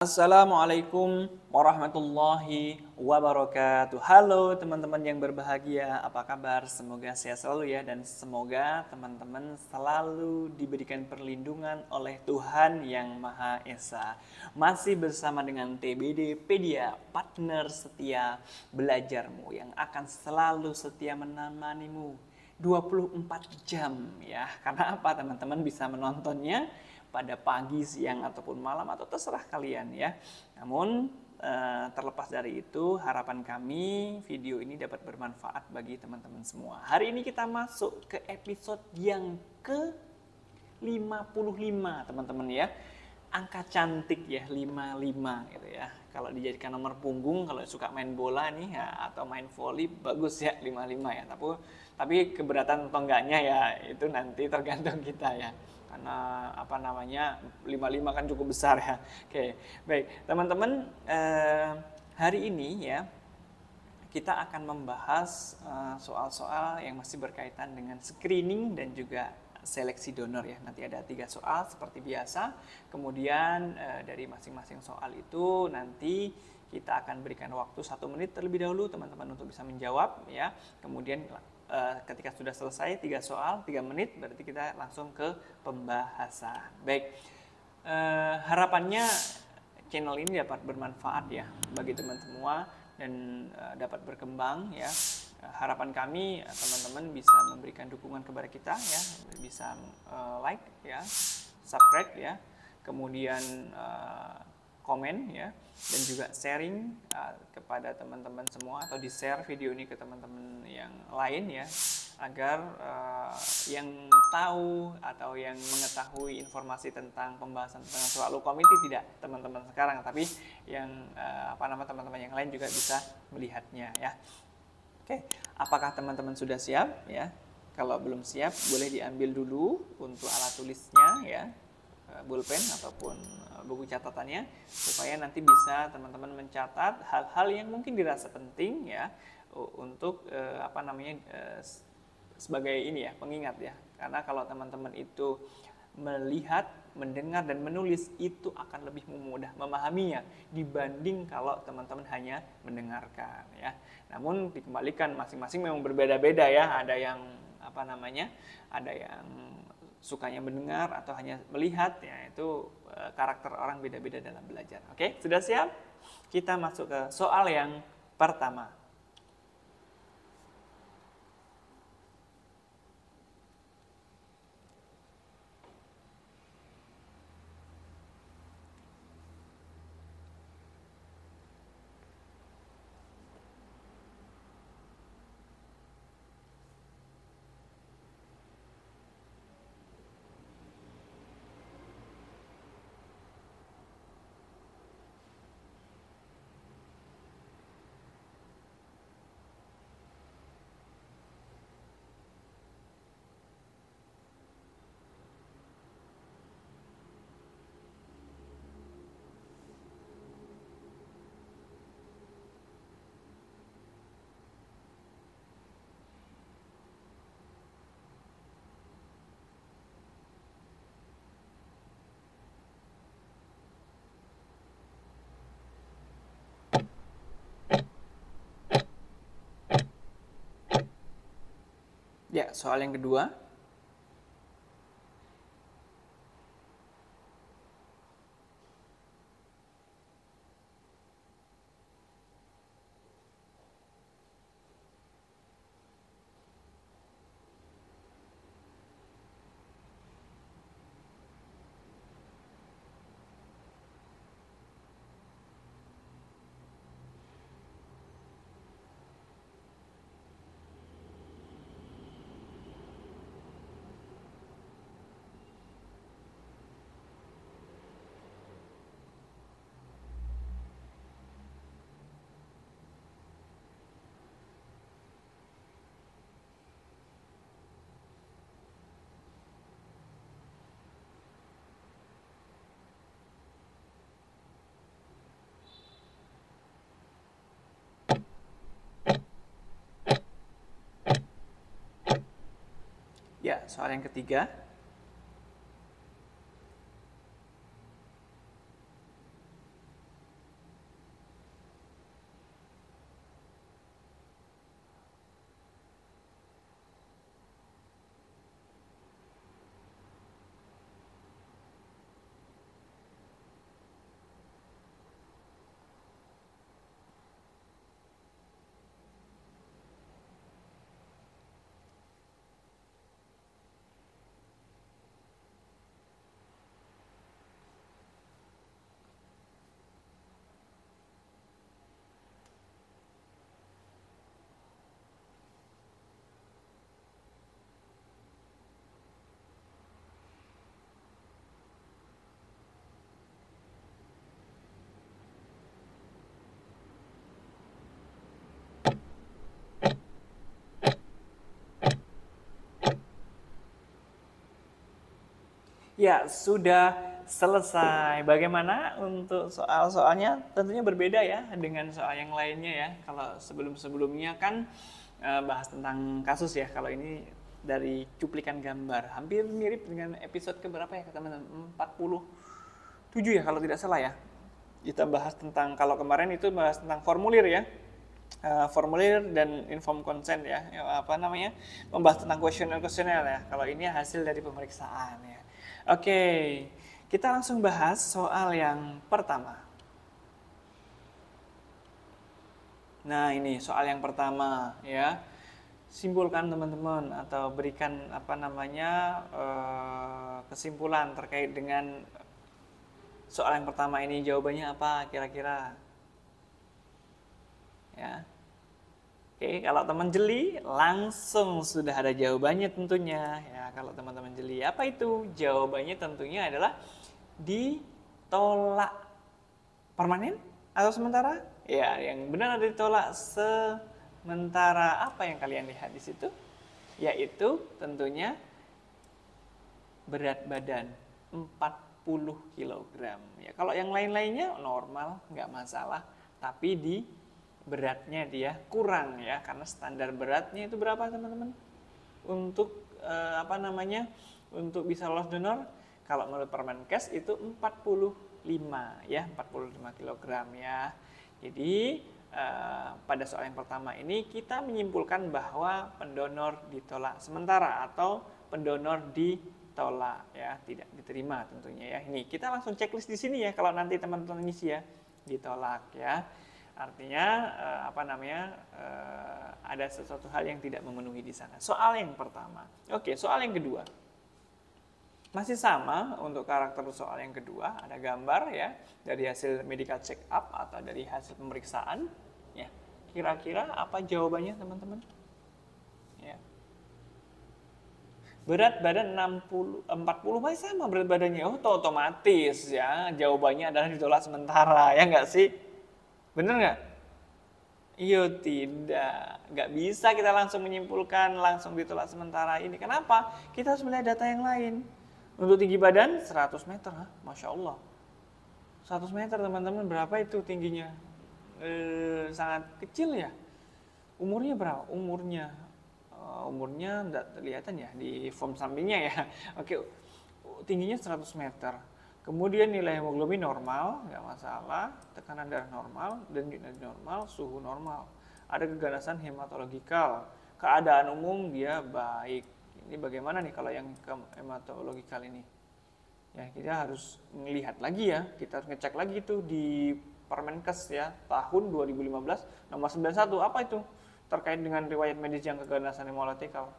Assalamualaikum warahmatullahi wabarakatuh. Halo teman-teman yang berbahagia, apa kabar? Semoga sehat selalu ya, dan semoga teman-teman selalu diberikan perlindungan oleh Tuhan Yang Maha Esa. Masih bersama dengan TBD Pedia, partner setia belajarmu yang akan selalu setia menemanimu 24 jam ya. Karena apa? Teman-teman bisa menontonnya pada pagi, siang, ataupun malam, atau terserah kalian ya. Namun terlepas dari itu, harapan kami video ini dapat bermanfaat bagi teman-teman semua. Hari ini kita masuk ke episode yang ke-55 teman-teman ya. Angka cantik ya, 55 gitu ya. Kalau dijadikan nomor punggung, kalau suka main bola nih ya, atau main volley, bagus ya 55 ya. Tapi keberatan atau enggaknya ya itu nanti tergantung kita ya. Karena 55 kan cukup besar ya. Oke, baik teman-teman, hari ini ya kita akan membahas soal-soal yang masih berkaitan dengan screening dan juga seleksi donor ya. Nanti ada 3 soal seperti biasa. Kemudian dari masing-masing soal itu nanti kita akan berikan waktu 1 menit terlebih dahulu teman-teman untuk bisa menjawab ya. Kemudian ketika sudah selesai 3 soal 3 menit, berarti kita langsung ke pembahasan. Baik, harapannya channel ini dapat bermanfaat ya bagi teman semua dan dapat berkembang ya. Harapan kami teman-teman bisa memberikan dukungan kepada kita ya, bisa like ya, subscribe ya, kemudian komen ya, dan juga sharing kepada teman-teman semua, atau di-share video ini ke teman-teman yang lain ya, agar yang tahu atau yang mengetahui informasi tentang pembahasan tentang soal hukum itu tidak teman-teman sekarang, tapi yang teman-teman yang lain juga bisa melihatnya ya. Oke, apakah teman-teman sudah siap ya? Kalau belum siap, boleh diambil dulu untuk alat tulisnya ya, pulpen ataupun buku catatannya, supaya nanti bisa teman-teman mencatat hal-hal yang mungkin dirasa penting ya, untuk sebagai ini ya, pengingat ya. Karena kalau teman-teman itu melihat, mendengar, dan menulis, itu akan lebih mudah memahaminya dibanding kalau teman-teman hanya mendengarkan ya. Namun dikembalikan, masing-masing memang berbeda-beda ya. Ada yang ada yang sukanya mendengar atau hanya melihat ya, itu karakter orang beda-beda dalam belajar. Oke, sudah siap? Kita masuk ke soal yang pertama. Ya, soal yang kedua. Ya, soal yang ketiga. Ya, sudah selesai. Bagaimana untuk soal-soalnya? Tentunya berbeda ya dengan soal yang lainnya ya. Kalau sebelum-sebelumnya kan bahas tentang kasus ya. Kalau ini dari cuplikan gambar. Hampir mirip dengan episode keberapa ya teman-teman? 47 ya kalau tidak salah ya. Kita bahas tentang, kalau kemarin itu bahas tentang formulir ya. Formulir dan inform consent ya. Apa namanya? Membahas tentang kuesioner ya. Kalau ini hasil dari pemeriksaan ya. Oke, kita langsung bahas soal yang pertama. Nah, ini soal yang pertama ya. Simpulkan teman-teman atau berikan apa namanya kesimpulan terkait dengan soal yang pertama ini. Jawabannya apa kira-kira? Ya. Oke, kalau teman jeli langsung sudah ada jawabannya tentunya. Ya, kalau teman-teman jeli, apa itu? Jawabannya tentunya adalah ditolak. Permanen atau sementara? Ya, yang benar ada ditolak sementara. Apa yang kalian lihat di situ? Yaitu tentunya berat badan 40 kg. Ya, kalau yang lain-lainnya normal, nggak masalah. Tapi di beratnya dia kurang ya, karena standar beratnya itu berapa teman-teman untuk untuk bisa lolos donor? Kalau menurut Permenkes itu 45 ya, 45 kg ya. Jadi pada soal yang pertama ini kita menyimpulkan bahwa pendonor ditolak sementara atau pendonor ditolak ya, tidak diterima tentunya ya. Ini kita langsung checklist di sini ya, kalau nanti teman-teman ngisi ya, ditolak ya. Artinya ada sesuatu hal yang tidak memenuhi di sana. Soal yang pertama. Oke, soal yang kedua. Masih sama untuk karakter soal yang kedua, ada gambar ya dari hasil medical check up atau dari hasil pemeriksaan ya. Kira-kira apa jawabannya teman-teman? Ya. Berat badan 40 masih sama berat badannya. Oh, otomatis ya jawabannya adalah ditolak sementara ya enggak sih? Bener nggak? Iya tidak. Nggak bisa kita langsung menyimpulkan, langsung ditolak sementara ini. Kenapa? Kita harus melihat data yang lain. Untuk tinggi badan 100 meter. Masya Allah. 100 meter teman-teman, berapa itu tingginya? Sangat kecil ya. Umurnya berapa? Umurnya nggak kelihatan ya di form sampingnya ya. Oke, tingginya 100 meter. Kemudian nilai hemoglobin normal, nggak masalah, tekanan darah normal, denyut nadi normal, suhu normal. Ada keganasan hematologikal, keadaan umum dia baik. Ini bagaimana nih kalau yang hematologikal ini? Ya, kita harus melihat lagi ya, kita harus ngecek lagi itu di Permenkes ya, tahun 2015 nomor 91. Apa itu? Terkait dengan riwayat medis yang keganasan hematologikal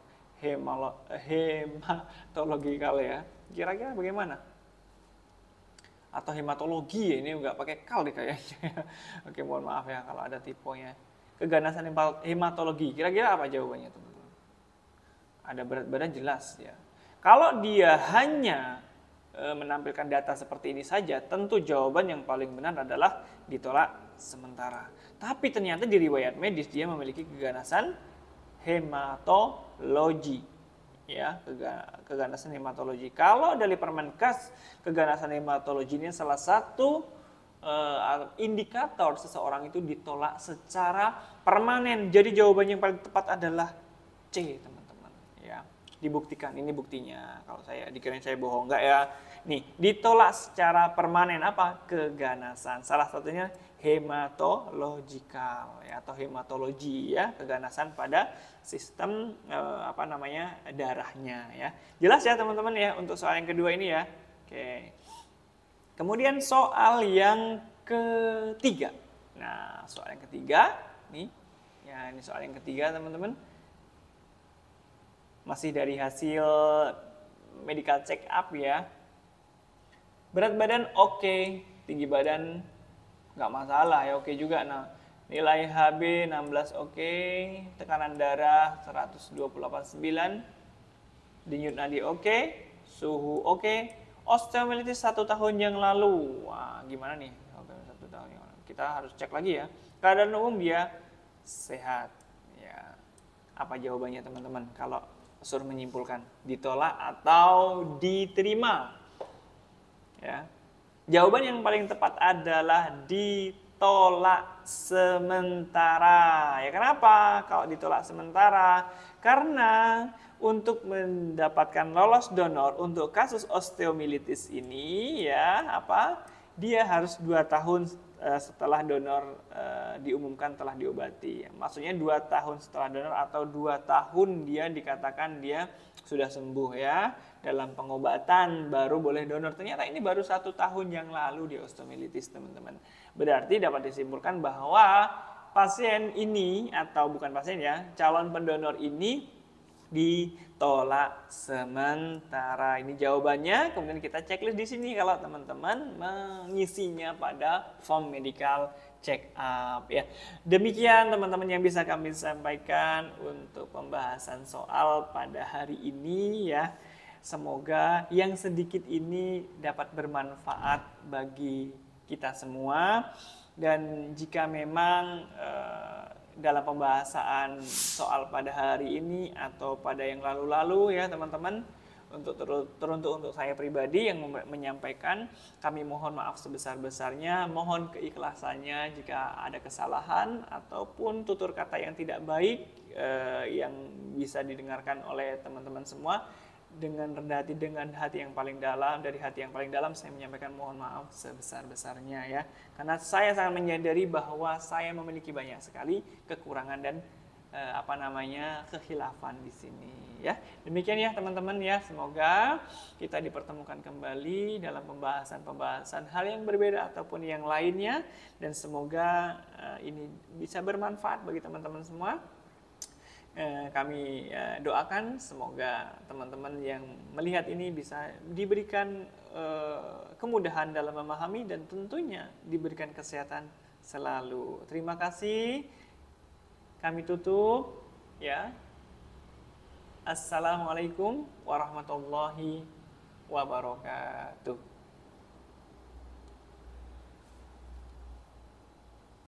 ya. Kira-kira bagaimana? Atau hematologi ya, ini nggak pakai kal deh kayaknya. Oke, mohon maaf ya kalau ada tiponya. Keganasan hematologi, kira-kira apa jawabannya teman-teman? Ada berat badan jelas ya. Kalau dia hanya menampilkan data seperti ini saja, tentu jawaban yang paling benar adalah ditolak sementara. Tapi ternyata di riwayat medis dia memiliki keganasan hematologi. Ya, keganasan hematologi. Kalau dari Permenkes, keganasan hematologi ini salah satu indikator seseorang itu ditolak secara permanen. Jadi jawabannya yang paling tepat adalah C, teman-teman. Ya, dibuktikan. Ini buktinya. Kalau saya dikirain saya bohong, enggak ya. Nih, ditolak secara permanen apa? Keganasan. Salah satunya hematologikal ya, atau hematologi ya, keganasan pada sistem darahnya ya. Jelas ya teman-teman ya untuk soal yang kedua ini ya. Oke. Kemudian soal yang ketiga. Nah, soal yang ketiga nih. Ya, ini soal yang ketiga teman-teman. Masih dari hasil medical check up ya. Berat badan oke, tinggi badan nggak masalah ya, oke juga. Nah, nilai HB 16 oke, tekanan darah 128,9, denyut nadi oke, suhu oke, osteomyelitis 1 tahun yang lalu. Wah, gimana nih? 1 tahun yang lalu. Kita harus cek lagi ya. Keadaan umum dia sehat. Ya. Apa jawabannya teman-teman? Kalau suruh menyimpulkan, ditolak atau diterima? ya. Jawaban yang paling tepat adalah ditolak sementara. Ya kenapa? Kalau ditolak sementara, karena untuk mendapatkan lolos donor untuk kasus osteomilitis ini ya dia harus 2 tahun setelah donor diumumkan telah diobati. Maksudnya 2 tahun setelah donor atau 2 tahun dia dikatakan dia sudah sembuh ya. Dalam pengobatan baru boleh donor. Ternyata ini baru 1 tahun yang lalu di osteomilitis, teman-teman. Berarti dapat disimpulkan bahwa pasien ini, atau bukan pasien ya, calon pendonor ini ditolak sementara. Ini jawabannya. Kemudian kita checklist di sini kalau teman-teman mengisinya pada form medical check up ya. Demikian teman-teman yang bisa kami sampaikan untuk pembahasan soal pada hari ini ya. Semoga yang sedikit ini dapat bermanfaat bagi kita semua. Dan jika memang dalam pembahasan soal pada hari ini atau pada yang lalu-lalu ya teman-teman, untuk saya pribadi yang menyampaikan, kami mohon maaf sebesar-besarnya, mohon keikhlasannya jika ada kesalahan ataupun tutur kata yang tidak baik yang bisa didengarkan oleh teman-teman semua. Dengan rendah hati, dengan hati yang paling dalam, dari hati yang paling dalam saya menyampaikan mohon maaf sebesar-besarnya ya. Karena saya sangat menyadari bahwa saya memiliki banyak sekali kekurangan dan kekhilafan di sini ya. Demikian ya teman-teman ya, semoga kita dipertemukan kembali dalam pembahasan hal yang berbeda ataupun yang lainnya, dan semoga ini bisa bermanfaat bagi teman-teman semua. Kami doakan semoga teman-teman yang melihat ini bisa diberikan kemudahan dalam memahami dan tentunya diberikan kesehatan selalu. Terima kasih. Kami tutup ya. Assalamualaikum warahmatullahi wabarakatuh.